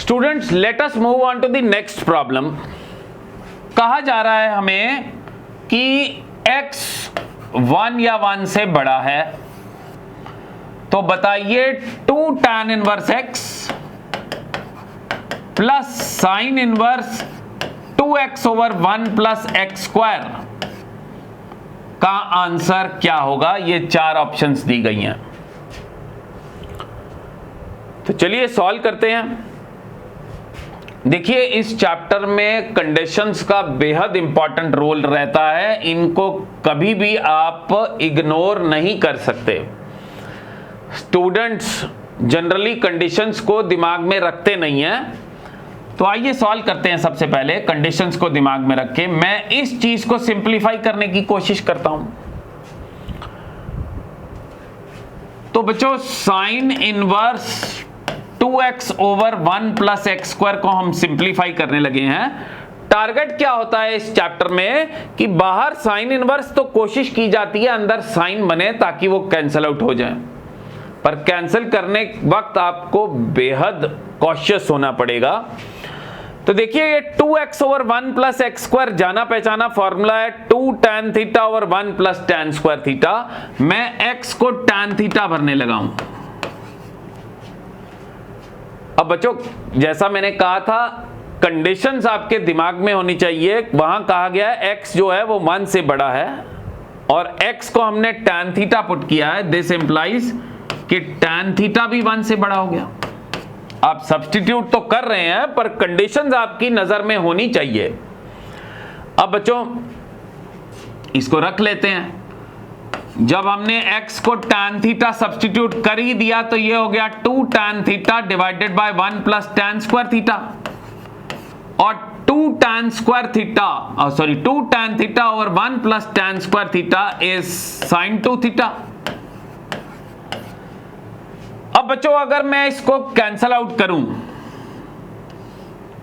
Students, let us move on to the next problem. कहा जा रहा है हमें कि x 1 या 1 से बड़ा है, तो बताइए 2 tan inverse x plus sign inverse 2x over 1 plus x square का आंसर क्या होगा। ये 4 ऑप्शंस दी गई हैं, तो चलिए सॉल्व करते हैं। देखिए, इस चैप्टर में कंडीशंस का बेहद इंपॉर्टेंट रोल रहता है, इनको कभी भी आप इग्नोर नहीं कर सकते। स्टूडेंट्स जनरली कंडीशंस को दिमाग में रखते नहीं हैं, तो आइए सॉल्व करते हैं। सबसे पहले कंडीशंस को दिमाग में रख के मैं इस चीज को सिंपलीफाई करने की कोशिश करता हूं। तो बच्चों, sign inverse 2x over 1 plus x square को हम सिंप्लीफाई करने लगे हैं। टारगेट क्या होता है इस चैप्टर में कि बाहर साइन इनवर्स तो कोशिश की जाती है अंदर साइन बने ताकि वो कैंसल आउट हो जाए, पर कैंसिल करने वक्त आपको बेहद कॉशियस होना पड़ेगा। तो देखिए, ये 2x over 1 plus x square जाना पहचाना फॉर्मूला है 2 tan theta over 1 plus tan square theta. मैं x को tan थीटा भरने लगा हूं। अब बच्चों, जैसा मैंने कहा था, कंडीशंस आपके दिमाग में होनी चाहिए। वहां कहा गया है x जो है वो 1 से बड़ा है और x को हमने tan थीटा पुट किया है। दिस इंप्लाइज कि tan थीटा भी 1 से बड़ा हो गया। आप सब्स्टिट्यूट तो कर रहे हैं पर कंडीशंस आपकी नजर में होनी चाहिए। अब बच्चों, इसको रख लेते हैं। जब हमने x को tan थीटा सब्स्टिट्यूट कर ही दिया तो ये हो गया 2 tan theta divided by 1 plus tan square theta, और 2 tan square theta sorry 2 tan theta over 1 plus tan square theta is sin 2 theta. अब बच्चों, अगर मैं इसको कैंसल आउट करूं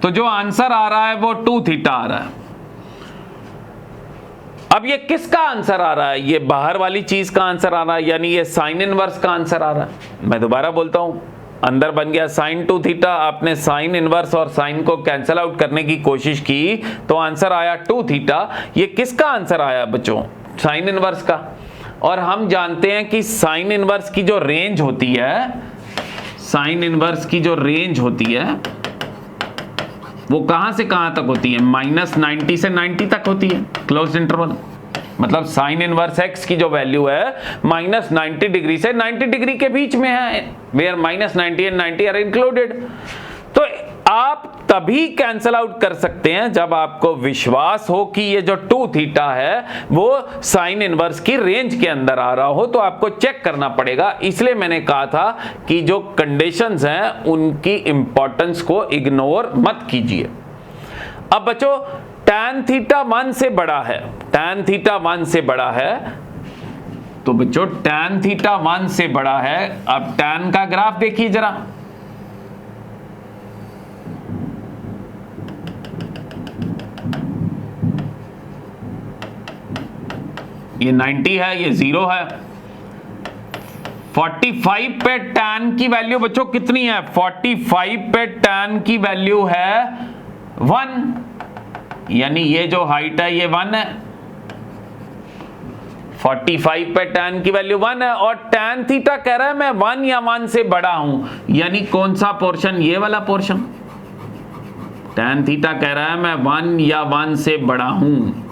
तो जो आंसर आ रहा है वो 2 थीटा आ रहा है। अब ये किसका आंसर आ रहा है? ये बाहर वाली चीज का आंसर आ रहा है, यानी ये साइन इनवर्स का आंसर आ रहा है। मैं दोबारा बोलता हूं, अंदर बन गया sin 2 थीटा। आपने साइन इनवर्स और साइन को कैंसल आउट करने की कोशिश की तो आंसर आया 2 थीटा। ये किसका आंसर आया बच्चों? साइन इनवर्स का। और हम जानते हैं कि साइन इनवर्स की जो रेंज होती है, साइन इनवर्स की जो रेंज होती है वो कहां से कहां तक होती है? -90 से 90 तक होती है, क्लोज इंटरवल। मतलब साइन इनवर्स x की जो वैल्यू है -90 डिग्री से 90 डिग्री के बीच में है, वेयर -90 एंड 90 आर इंक्लूडेड। तो आप तभी कैंसल आउट कर सकते हैं जब आपको विश्वास हो कि ये जो 2 थीटा है वो साइन इनवर्स की रेंज के अंदर आ रहा हो, तो आपको चेक करना पड़ेगा। इसलिए मैंने कहा था कि जो कंडीशंस हैं उनकी इंपॉर्टेंस को इग्नोर मत कीजिए। अब बच्चों, tan थीटा 1 से बड़ा है, tan थीटा 1 से बड़ा है, तो बच्चों tan थीटा 1 से बड़ा है। अब tan का ग्राफ देखिए जरा। ये 90 है, ये 0 है। 45 पे tan की वैल्यू बच्चों कितनी है? 45 पे tan की वैल्यू है 1, यानी ये जो हाइट है ये 1 है। 45 पे tan की वैल्यू 1 है और tan थीटा कह रहा है मैं 1 या 1 से बड़ा हूं, यानी कौन सा पोर्शन? ये वाला पोर्शन। tan थीटा कह रहा है मैं 1 या 1 से बड़ा हूं,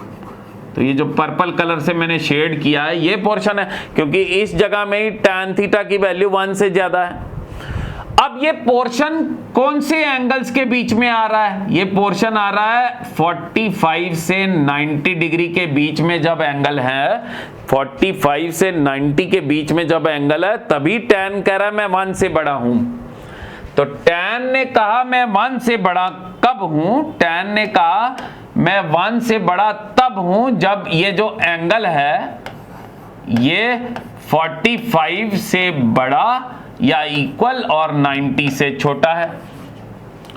तो ये जो पर्पल कलर से मैंने शेड किया है ये पोर्शन है, क्योंकि इस जगह में ही tan थीटा की वैल्यू 1 से ज्यादा है। अब ये पोर्शन कौन से एंगल्स के बीच में आ रहा है? ये पोर्शन आ रहा है 45 से 90 डिग्री के बीच में। जब एंगल है 45 से 90 के बीच में जब एंगल है, तभी tan कह रहा है मैं 1 से बड़ा हूं। तो tan ने कहा मैं 1 से बड़ा कब हूं? tan ने कहा मैं 1 से बड़ा तब हूं जब ये जो एंगल है ये 45 से बड़ा या इक्वल और 90 से छोटा है।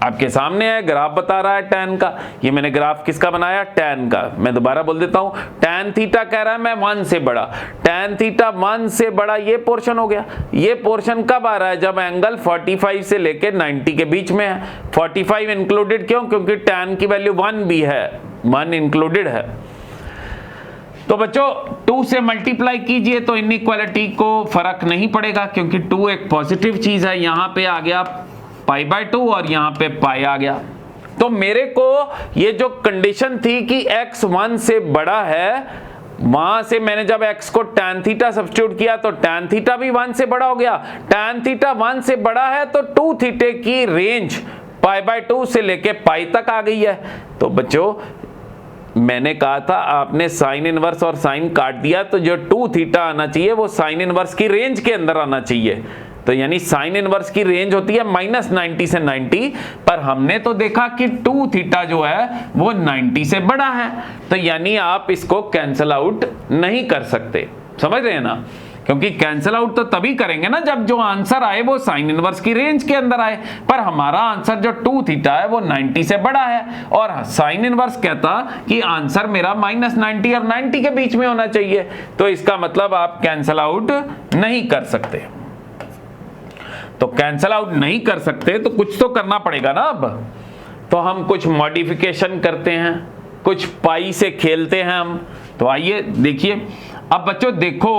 आपके सामने है, ग्राफ बता रहा है tan का। ये मैंने ग्राफ किसका बनाया? tan का। मैं दोबारा बोल देता हूं, tan थीटा कह रहा है मैं 1 से बड़ा, tan थीटा 1 से बड़ा ये पोर्शन हो गया। ये पोर्शन कब आ रहा है? जब एंगल 45 से लेके 90 के बीच में है। 45 इंक्लूडेड क्यों? क्योंकि tan की वैल्यू 1 भी है, 1 इंक्लूडेड है। तो बच्चों 2 से मल्टीप्लाई कीजिए तो इनइक्वालिटी को फर्क नहीं पड़ेगा, क्योंकि 2 एक पॉजिटिव चीज है। यहां पे आ गया π/2 और यहां पे पाई आ गया। तो मेरे को ये जो कंडीशन थी कि x 1 से बड़ा है, वहां से मैंने जब x को tan थीटा सब्स्टिट्यूट किया तो tan थीटा भी 1 से बड़ा हो गया। tan थीटा 1 से बड़ा है तो 2 थीटे की रेंज π/2 से लेके पाई तक आ गई है। तो बच्चों मैंने कहा था आपने साइन इनवर्स और साइन काट दिया, तो जो 2 थीटा आना चाहिए वो साइन इनवर्स की रेंज के अंदर आना चाहिए। तो यानी साइन इनवर्स की रेंज होती है -90 से 90, पर हमने तो देखा कि 2 थीटा जो है वो 90 से बड़ा है। तो यानी आप इसको कैंसल आउट नहीं कर सकते, समझ रहे हैं ना? क्योंकि कैंसल आउट तो तभी करेंगे ना जब जो आंसर आए वो साइन इनवर्स की रेंज के अंदर आए। पर हमारा आंसर जो 2 थीटा है वो 90 से बड़ा है, और साइन इनवर्स कहता कि आंसर मेरा -90 और 90 के बीच में होना चाहिए। तो इसका मतलब आप कैंसल आउट नहीं कर सकते। तो कैंसल आउट नहीं कर सकते तो कुछ तो करना पड़ेगा ना। अब तो हम कुछ मॉडिफिकेशन करते हैं, कुछ पाई से खेलते हैं हम। तो आइए देखिए। अब बच्चों देखो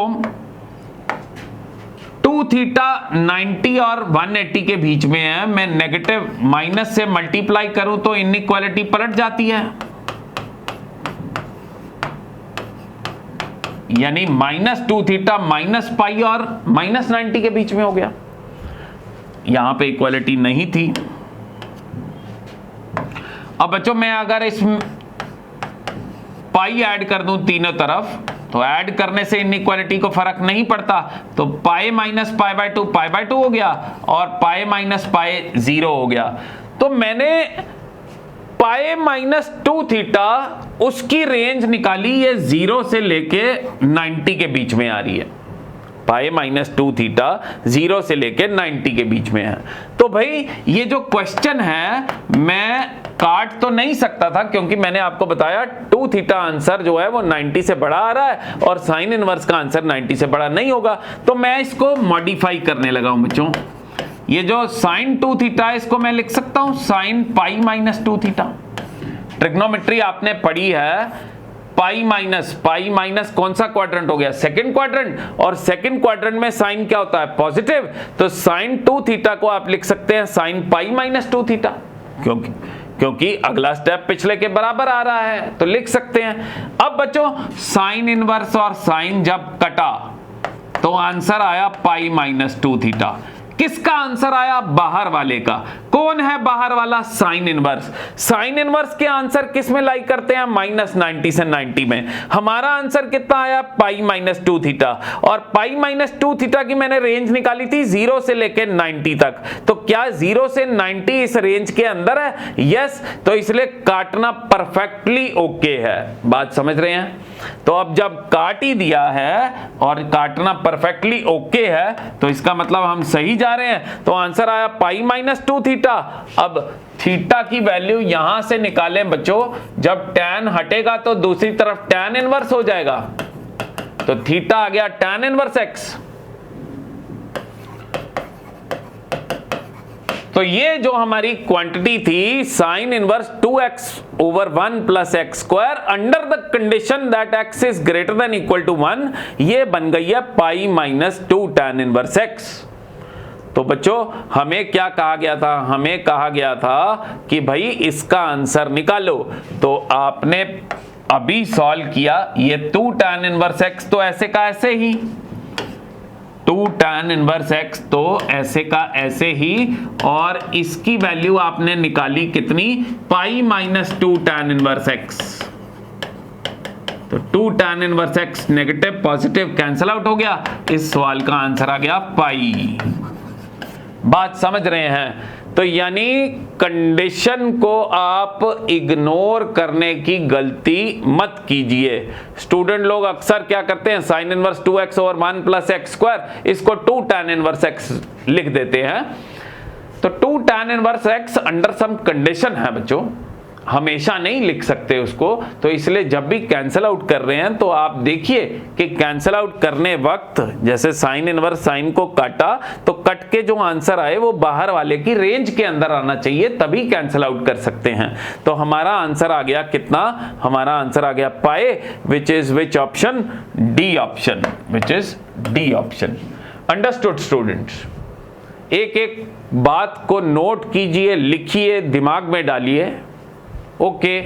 2 थीटा 90 और 180 के बीच में है, मैं नेगेटिव माइनस से मल्टीप्लाई करूं तो इनइक्वालिटी पलट जाती है, यानी -2 थीटा माइनस पाई और -90 के बीच में हो गया। यहां पे इक्वालिटी नहीं थी। अब बच्चों मैं अगर इस पाई ऐड कर दूं तीनों तरफ, तो ऐड करने से इनइक्वालिटी को फर्क नहीं पड़ता। तो पाई माइनस π/2 हो गया, और पाई माइनस पाई 0 हो गया। तो मैंने पाई -2 थीटा उसकी रेंज निकाली, ये 0 से लेके 90 के बीच में आ रही है। पाई -2 थीटा 0 से लेके 90 के बीच में है। तो भाई ये जो क्वेश्चन है मैं काट तो नहीं सकता था, क्योंकि मैंने आपको बताया 2 थीटा आंसर जो है वो 90 से बड़ा आ रहा है और साइन इनवर्स का आंसर 90 से बड़ा नहीं होगा। तो मैं इसको मॉडिफाई करने लगा हूं बच्चों। ये जो साइन 2 थीटा है इसको मैं लिख सकता हूं साइन पाई -2 थीटा। ट्रिग्नोमेट्री आपने पढ़ी है, पाई माइनस कौन सा क्वाड्रेंट हो गया? सेकंड क्वाड्रेंट, और सेकंड क्वाड्रेंट में साइन क्या होता है? पॉजिटिव। तो साइन 2 थीटा को आप लिख सकते हैं साइन पाई -2 थीटा, क्योंकि अगला स्टेप पिछले के बराबर आ रहा है, तो लिख सकते हैं। अब बच्चों साइन इनवर्स और साइन जब कटा तो आंसर आया पाई -2 थीटा। किसका आंसर आया? बाहर वाले का। कौन है बाहर वाला? Sine inverse. साइन इनवर्स के आंसर किस में लाई करते हैं? -90 से 90 में। हमारा आंसर कितना आया? पाई -2 थीटा, और पाई -2 थीटा की मैंने रेंज निकाली थी 0 से लेकर 90 तक। तो क्या 0 से 90 इस रेंज के अंदर है? यस। तो इसलिए काटना परफेक्टली ओके है। बात समझ रहे हैं? तो अब जब काट ही दिया है और काटना परफेक्टली ओके है, तो इसका मतलब हम सही जा रहे हैं। तो आंसर आया पाई -2 थीटा। अब थीटा की वैल्यू यहां से निकालें बच्चों, जब tan हटेगा तो दूसरी तरफ tan इनवर्स हो जाएगा। तो थीटा आ गया tan इनवर्स x। तो ये जो हमारी क्वांटिटी थी sine inverse 2x over 1 plus x square under the condition that x is greater than equal to 1, ये बन गई है पाई -2 tan इनवर्स x। तो बच्चों हमें क्या कहा गया था? हमें कहा गया था कि भाई इसका आंसर निकालो। तो आपने अभी सॉल्व किया, ये 2 tan इनवर्स x तो ऐसे का ऐसे ही, 2 tan इनवर्स x तो ऐसे का ऐसे ही, और इसकी वैल्यू आपने निकाली कितनी? पाई -2 tan इनवर्स x। तो 2 tan inverse x negative positive cancel out हो गया। इस सवाल का आंसर आ गया पाई। बात समझ रहे हैं? तो यानी कंडीशन को आप इग्नोर करने की गलती मत कीजिए। स्टूडेंट लोग अक्सर क्या करते हैं, sign inverse 2x over 1 plus x square, इसको 2 tan इनवर्स x लिख देते हैं। तो 2 tan inverse x under some condition है बच्चों, हमेशा नहीं लिख सकते उसको, तो इसलिए जब भी कैंसिल आउट कर रहे हैं तो आप देखिए कि कैंसिल आउट करने वक्त जैसे साइन इनवर्स साइन को काटा तो कट के जो आंसर आए वो बाहर वाले की रेंज के अंदर आना चाहिए, तभी कैंसिल आउट कर सकते हैं। तो हमारा आंसर आ गया कितना, हमारा आंसर आ गया पाए, which is which option, D option, which is D option. Understood students, एक एक बात को नोट कीजिए, लिखिए, दिमाग में डालिए। ओके।